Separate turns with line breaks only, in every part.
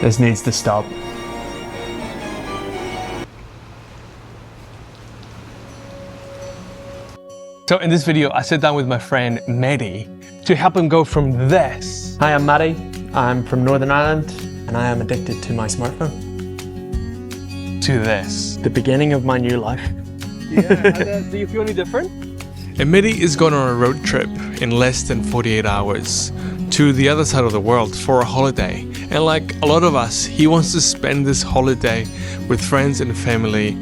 This needs to stop. So in this video, I sat down with my friend Matty to help him go from this.
Hi, I'm Matty. I'm from Northern Ireland and I am addicted to my smartphone.
To this.
The beginning of my new life.
Yeah, do you feel any different? And Matty is going on a road trip in less than 48 hours to the other side of the world for a holiday. And like a lot of us, he wants to spend this holiday with friends and family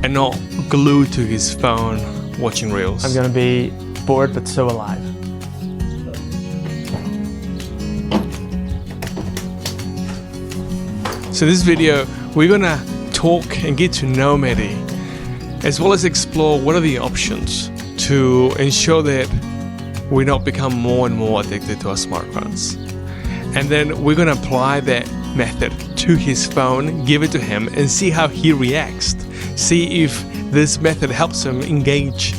and not glued to his phone watching reels.
I'm gonna be bored but so alive.
So this video, we're gonna talk and get to know Matty, as well as explore what are the options to ensure that we not become more and more addicted to our smartphones. And then we're gonna apply that method to his phone, give it to him, and see how he reacts. See if this method helps him engage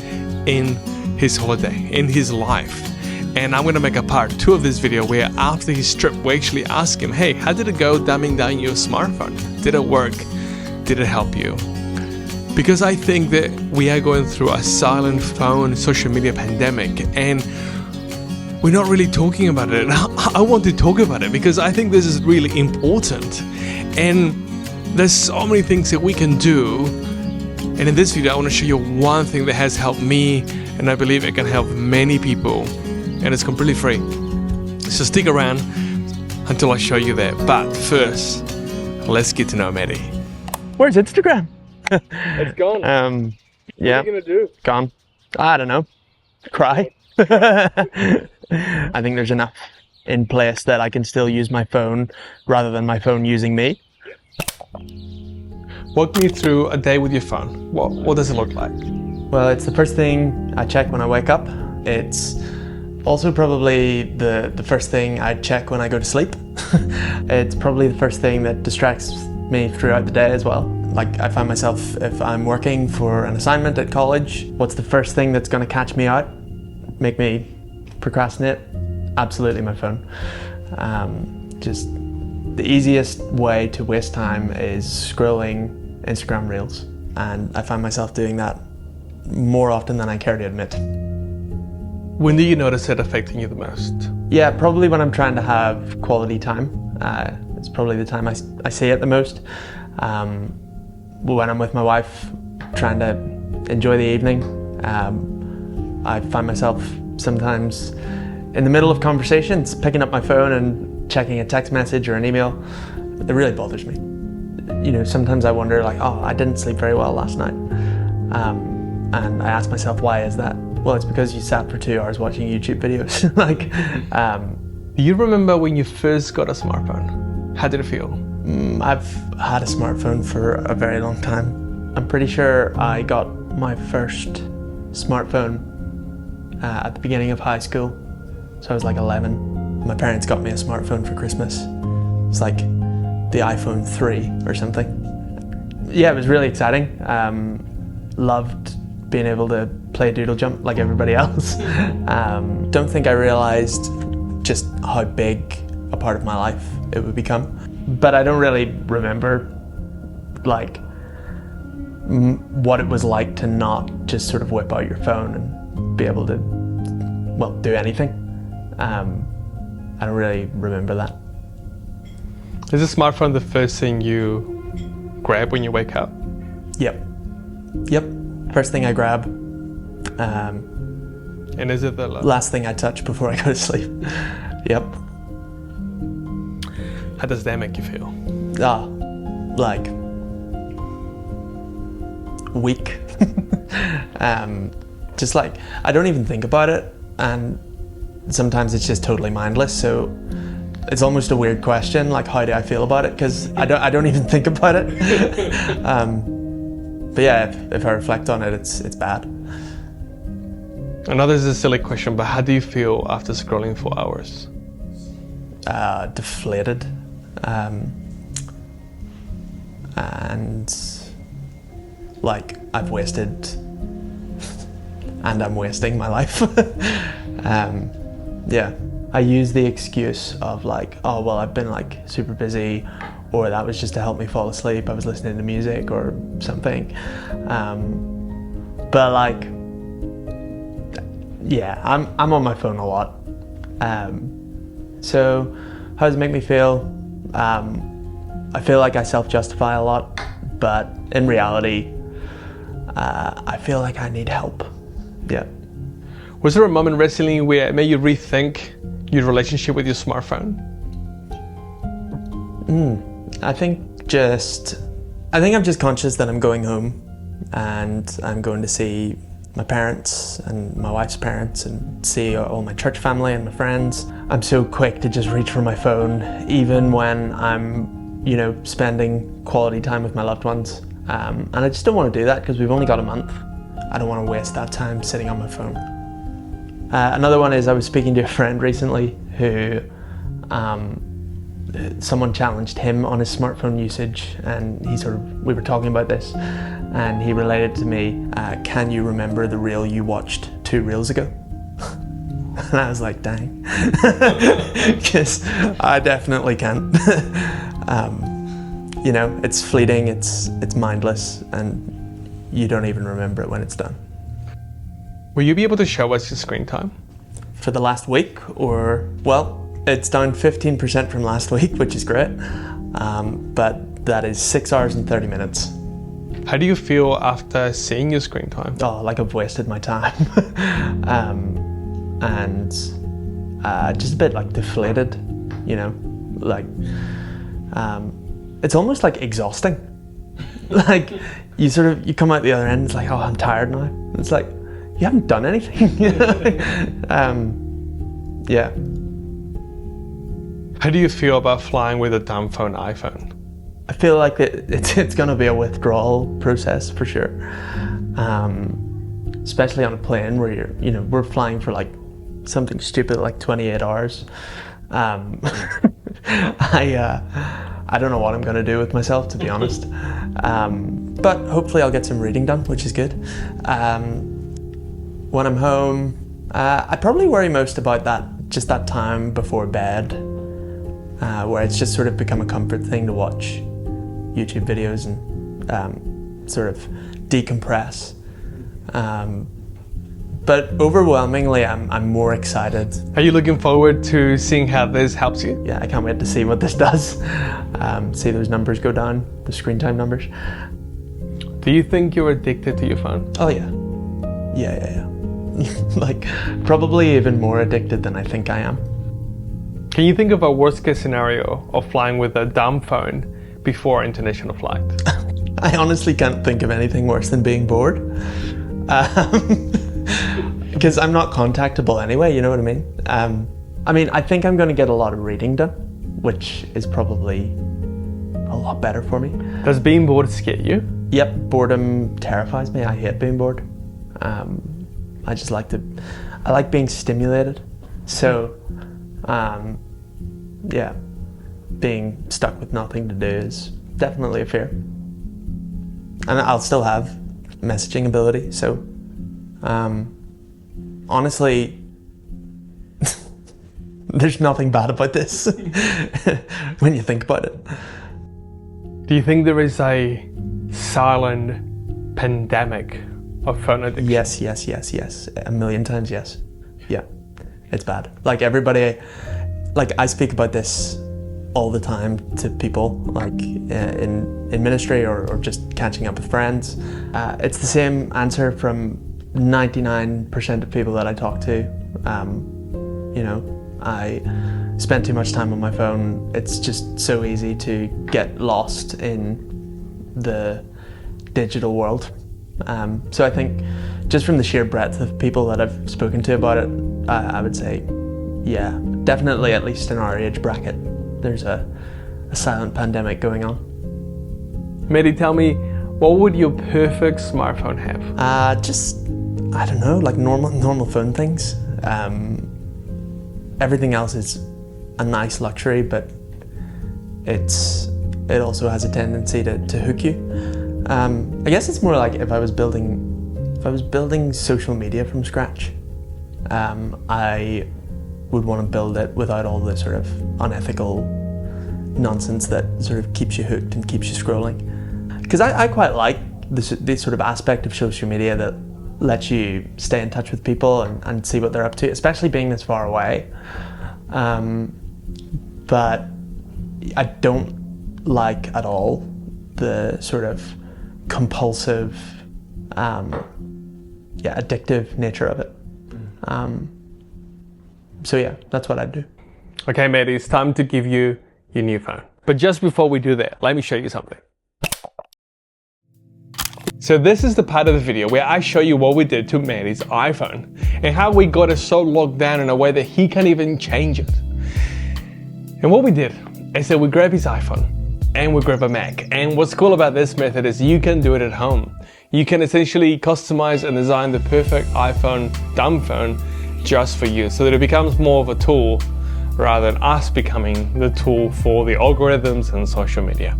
in his holiday, in his life. And I'm gonna make a part 2 of this video where after his trip, we actually ask him, hey, how did it go dumbing down your smartphone? Did it work? Did it help you? Because I think that we are going through a silent phone social media pandemic and we're not really talking about it. I want to talk about it because I think this is really important. And there's so many things that we can do. And in this video, I want to show you one thing that has helped me, and I believe it can help many people, and it's completely free. So stick around until I show you that. But first, let's get to know Matty.
Where's Instagram?
It's gone.
Yeah.
What are you gonna do?
Gone. I don't know. Cry. I think there's enough in place that I can still use my phone rather than my phone using me.
Walk me through a day with your phone. What does it look like?
Well, it's the first thing I check when I wake up. It's also probably the first thing I check when I go to sleep. It's probably the first thing that distracts me throughout the day as well. Like I find myself, if I'm working for an assignment at college, what's the first thing that's going to catch me out, make me procrastinate? Absolutely my phone. Just the easiest way to waste time is scrolling Instagram Reels, and I find myself doing that more often than I care to admit.
When do you notice it affecting you the most?
Yeah, probably when I'm trying to have quality time. It's probably the time I see it the most. When I'm with my wife, trying to enjoy the evening, I find myself sometimes in the middle of conversations picking up my phone and checking a text message or an email. It really bothers me. You know, sometimes I wonder like, oh, I didn't sleep very well last night. And I ask myself, why is that? Well, it's because you sat for 2 hours watching YouTube videos.
Do you remember when you first got a smartphone? How did it feel?
I've had a smartphone for a very long time. I'm pretty sure I got my first smartphone at the beginning of high school. So I was like 11. My parents got me a smartphone for Christmas. It's like the iPhone 3 or something. Yeah, it was really exciting. Loved being able to play doodle jump like everybody else. Don't think I realized just how big a part of my life it would become. But I don't really remember like what it was like to not just sort of whip out your phone and be able to, well, do anything. I don't really remember that.
Is a smartphone the first thing you grab when you wake up?
Yep. First thing I grab.
And is it the
last thing I touch before I go to sleep? Yep.
How does that make you feel?
Like weak. Just like I don't even think about it, and sometimes it's just totally mindless. So it's almost a weird question, like how do I feel about it? Because I don't even think about it. But yeah, if I reflect on it, it's bad.
I know this is a silly question, but how do you feel after scrolling for hours?
Deflated. And like I've wasted and I'm wasting my life. Yeah, I use the excuse of like, oh well, I've been like super busy, or that was just to help me fall asleep. I was listening to music or something. But like, yeah, I'm on my phone a lot. So how does it make me feel? I feel like I self-justify a lot, but in reality, I feel like I need help. Yeah.
Was there a moment recently where it made you rethink your relationship with your smartphone?
I think I'm just conscious that I'm going home and I'm going to see my parents and my wife's parents and see all my church family and my friends. I'm so quick to just reach for my phone, even when I'm, you know, spending quality time with my loved ones. And I just don't want to do that because we've only got a month. I don't want to waste that time sitting on my phone. Another one is I was speaking to a friend recently who someone challenged him on his smartphone usage, and we were talking about this, and he related to me, can you remember the reel you watched 2 reels ago? And I was like, dang, because I definitely can't. You know, it's fleeting, it's mindless, and you don't even remember it when it's done.
Will you be able to show us your screen time?
For the last week, or, well, it's down 15% from last week, which is great, but that is 6 hours and 30 minutes.
How do you feel after seeing your screen time?
Oh, like I've wasted my time. And just a bit like deflated, you know, like, it's almost like exhausting. Like you come out the other end, it's like, oh, I'm tired now. It's like, you haven't done anything. Yeah.
How do you feel about flying with a dumb phone iPhone?
I feel like it's going to be a withdrawal process for sure. Especially on a plane where we're flying for like something stupid like 28 hours. I don't know what I'm going to do with myself, to be honest. But hopefully I'll get some reading done, which is good. When I'm home, I probably worry most about that time before bed, where it's just sort of become a comfort thing to watch YouTube videos and sort of decompress. But overwhelmingly, I'm more excited.
Are you looking forward to seeing how this helps you?
Yeah, I can't wait to see what this does. See those numbers go down, the screen time numbers.
Do you think you're addicted to your phone?
Oh yeah. Yeah. Like, probably even more addicted than I think I am.
Can you think of a worst case scenario of flying with a dumb phone before international flight?
I honestly can't think of anything worse than being bored. Because I'm not contactable anyway, you know what I mean? I think I'm going to get a lot of reading done, which is probably a lot better for me.
Does being bored scare you?
Yep, boredom terrifies me. I hate being bored. I like being stimulated. So, yeah, being stuck with nothing to do is definitely a fear. And I'll still have messaging ability, so honestly, there's nothing bad about this when you think about it.
Do you think there is a silent pandemic of phone addiction?
Yes. A million times yes. Yeah, it's bad. Like everybody, like I speak about this all the time to people, like in ministry or just catching up with friends. It's the same answer from 99% of people that I talk to. I spend too much time on my phone. It's just so easy to get lost in the digital world. So I think just from the sheer breadth of people that I've spoken to about it, I would say, yeah, definitely at least in our age bracket, there's a silent pandemic going on.
Matty, tell me, what would your perfect smartphone have?
I don't know, like normal phone things. Everything else is a nice luxury, but it also has a tendency to hook you. I guess it's more like if I was building social media from scratch. I would want to build it without all the sort of unethical nonsense that sort of keeps you hooked and keeps you scrolling. Because I quite like this sort of aspect of social media that lets you stay in touch with people and see what they're up to, especially being this far away. But I don't like at all the sort of compulsive, addictive nature of it. So yeah, that's what I'd do.
Okay, Matty, it's time to give you your new phone. But just before we do that, let me show you something. So this is the part of the video where I show you what we did to Matty's iPhone and how we got it so locked down in a way that he can't even change it. And what we did is that we grab his iPhone and we grab a Mac. And what's cool about this method is you can do it at home. You can essentially customize and design the perfect iPhone dumb phone just for you so that it becomes more of a tool rather than us becoming the tool for the algorithms and social media.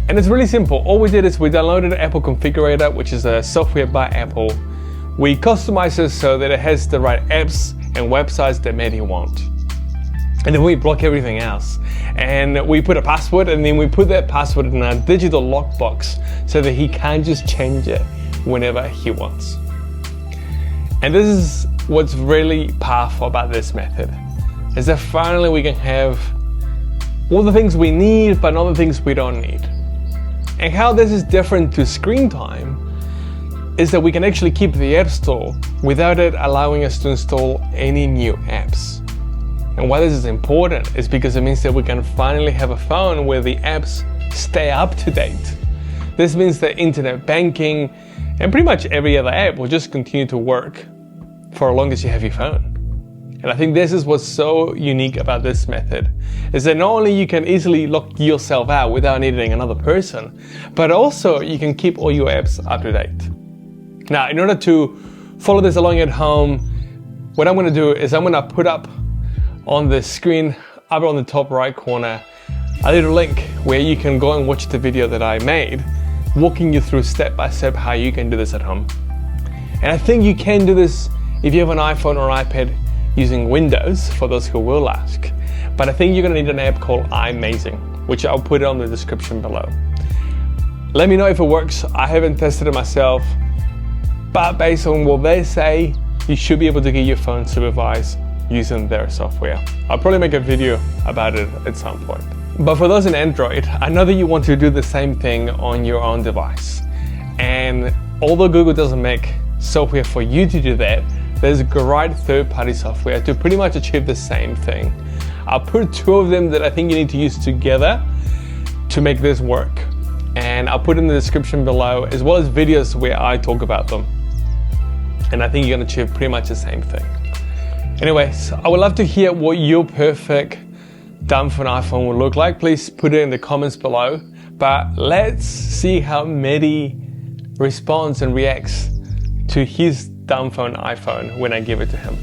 And it's really simple. All we did is we downloaded Apple Configurator, which is a software by Apple. We customized it so that it has the right apps and websites that Matty wants. And then we block everything else. And we put a password, and then we put that password in a digital lockbox so that he can't just change it whenever he wants. And this is what's really powerful about this method, is that finally we can have all the things we need, but not the things we don't need. And how this is different to screen time is that we can actually keep the App Store without it allowing us to install any new apps. And why this is important is because it means that we can finally have a phone where the apps stay up to date. This means that internet banking and pretty much every other app will just continue to work for as long as you have your phone. And I think this is what's so unique about this method, is that not only you can easily lock yourself out without needing another person, but also you can keep all your apps up to date. Now, in order to follow this along at home, what I'm going to do is I'm going to put up on the screen up on the top right corner a little link where you can go and watch the video that I made, walking you through step by step how you can do this at home. And I think you can do this if you have an iPhone or iPad using Windows, for those who will ask. But I think you're going to need an app called iMazing, which I'll put on the description below. Let me know if it works. I haven't tested it myself, but based on what they say, you should be able to get your phone supervised using their software. I'll probably make a video about it at some point. But for those in Android, I know that you want to do the same thing on your own device. And although Google doesn't make software for you to do that, there's great third-party software to pretty much achieve the same thing. I'll put two of them that I think you need to use together to make this work. And I'll put in the description below, as well as videos where I talk about them. And I think you're gonna achieve pretty much the same thing. Anyways, I would love to hear what your perfect dumb phone iPhone would look like. Please put it in the comments below. But let's see how Matty responds and reacts to his dumb phone iPhone when I give it to him.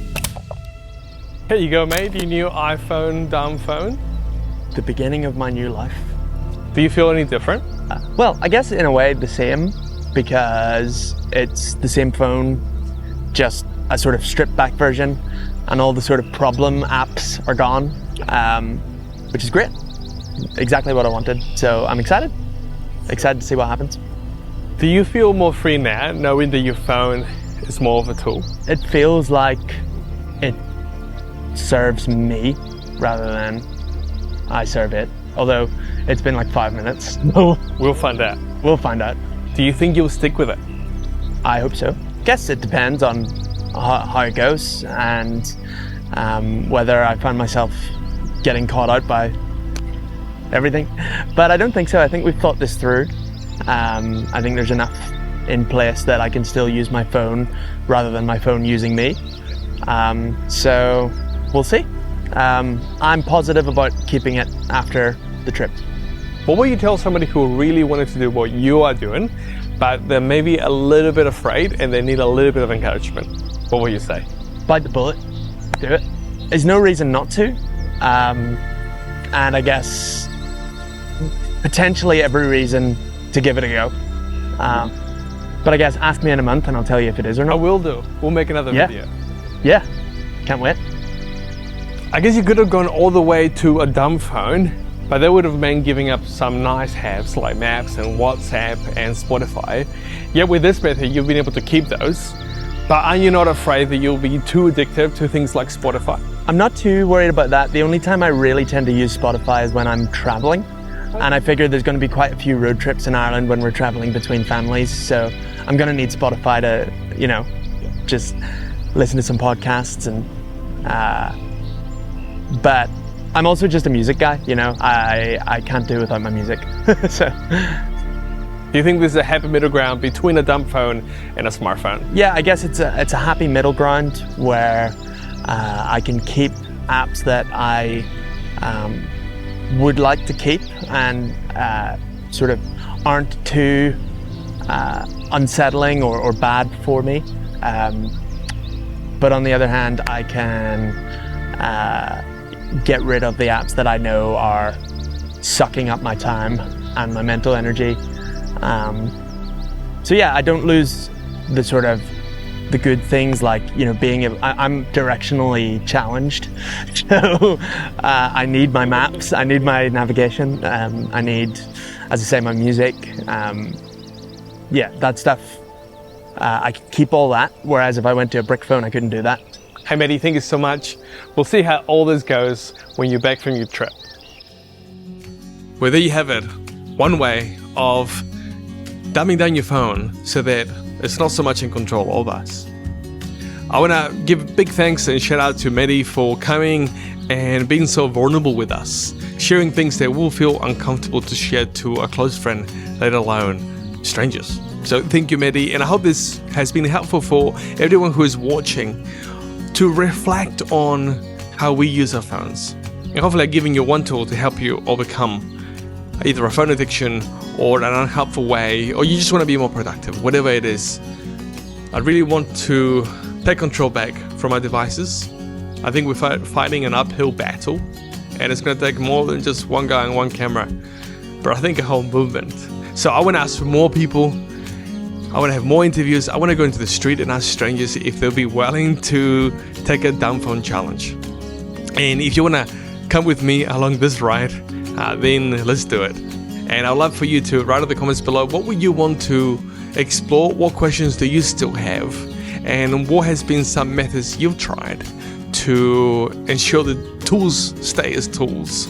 Here you go, mate, your new iPhone dumb phone.
The beginning of my new life.
Do you feel any different?
Well, I guess in a way the same, because it's the same phone, just a sort of stripped back version, and all the sort of problem apps are gone, which is great. Exactly what I wanted. So I'm excited to see what happens.
Do you feel more free now, knowing that your phone is more of a tool?
It feels like it serves me rather than I serve it. Although it's been like 5 minutes.
We'll find out.
We'll find out.
Do you think you'll stick with it?
I hope so. Guess it depends on how it goes and whether I find myself getting caught out by everything. But I don't think so. I think we've thought this through. I think there's enough in place that I can still use my phone rather than my phone using me. So we'll see. I'm positive about keeping it after the trip.
What would you tell somebody who really wanted to do what you are doing, but they're maybe a little bit afraid and they need a little bit of encouragement? What would you say?
Bite the bullet, do it. There's no reason not to. And I guess potentially every reason to give it a go. But I guess ask me in a month and I'll tell you if it is or not.
I will do. We'll make another video.
Yeah, can't wait.
I guess you could have gone all the way to a dumb phone, but that would have meant giving up some nice apps like Maps and WhatsApp and Spotify. Yet with this method, you've been able to keep those. But are you not afraid that you'll be too addictive to things like Spotify?
I'm not too worried about that. The only time I really tend to use Spotify is when I'm traveling. And I figure there's going to be quite a few road trips in Ireland when we're traveling between families. So I'm going to need Spotify to, you know, just listen to some podcasts. And but I'm also just a music guy, you know. I can't do without my music. So.
Do you think there's a happy middle ground between a dumb phone and a smartphone?
Yeah, I guess it's a happy middle ground where I can keep apps that I would like to keep and sort of aren't too unsettling or bad for me. But on the other hand, I can get rid of the apps that I know are sucking up my time and my mental energy. So yeah, I don't lose the sort of the good things like, you know, I'm directionally challenged. So I need my maps, I need my navigation, I need, as I say, my music. Yeah, that stuff, I can keep all that. Whereas if I went to a brick phone, I couldn't do that.
Hey Matty, thank you so much. We'll see how all this goes when you're back from your trip. Well, there you have it. One way of dumbing down your phone so that it's not so much in control of us. I want to give big thanks and shout out to Matty for coming and being so vulnerable with us, sharing things that we'll feel uncomfortable to share to a close friend, let alone strangers. So thank you, Matty, and I hope this has been helpful for everyone who is watching to reflect on how we use our phones. And hopefully I'm giving you one tool to help you overcome either a phone addiction or an unhelpful way, or you just want to be more productive, whatever it is. I really want to take control back from our devices. I think we're fighting an uphill battle, and it's going to take more than just one guy and one camera, but I think a whole movement. So I want to ask for more people. I want to have more interviews. I want to go into the street and ask strangers if they'll be willing to take a dumb phone challenge. And if you want to come with me along this ride, then let's do it. And I'd love for you to write in the comments below, what would you want to explore? What questions do you still have? And what has been some methods you've tried to ensure that tools stay as tools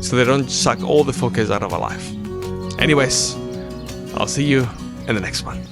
so they don't suck all the focus out of our life? Anyways, I'll see you in the next one.